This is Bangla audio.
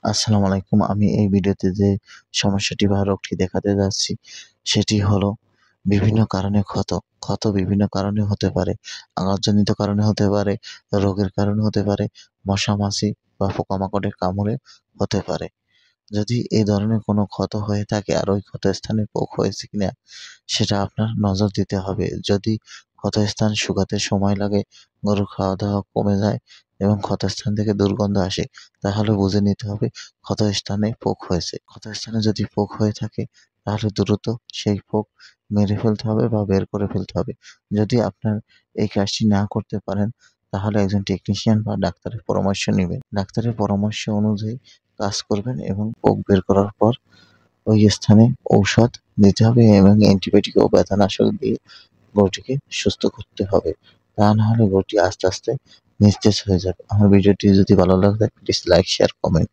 আসসালামু আলাইকুম। আমি এই ভিডিওতে যে সমস্যাটি বা রোগটি দেখাতে যাচ্ছি, সেটি হলো বিভিন্ন কারণে ক্ষত। ক্ষত বিভিন্ন কারণে হতে পারে। আঘাতজনিত কারণে হতে পারে, রোগের কারণে হতে পারে, মশা-মাছি বা পোকামাকড়ের কামড়ে হতে পারে। যদি এই ধরনের কোনো ক্ষত হয়ে থাকে আর ওই ক্ষতস্থানে পোক হয়েছে কিনা সেটা আপনার নজর দিতে হবে। যদি ক্ষতস্থান শুকাতে সময় লাগে, গরুর খাওয়া-দাওয়া কমে যায় এবং ক্ষতস্থান থেকে দুর্গন্ধ আসে, তাহলে বুঝে নিতে হবে ক্ষতস্থানে পোক হয়েছে। ক্ষতস্থানে যদি পোক হয়ে থাকে তাহলে দ্রুত সেই পোক মেরে ফেলতে হবে বা বের করে ফেলতে হবে। যদি আপনার এই কাজটি না করতে পারেন তাহলে একজন টেকনিশিয়ান বা ডাক্তারের পরামর্শ নিবেন। ডাক্তারের পরামর্শ অনুযায়ী কাজ করবেন এবং পোক বের করার পর ওই স্থানে ঔষধ দিতে হবে এবং অ্যান্টিবায়োটিক ও ব্যথানাশক দিয়ে গরুটিকে সুস্থ করতে হবে। তা না হলে গরুটি আস্তে, আস্তে নিস্তেজ হয়ে যাবে। আমার ভিডিওটি যদি ভালো লাগে প্লিজ লাইক, শেয়ার, কমেন্ট।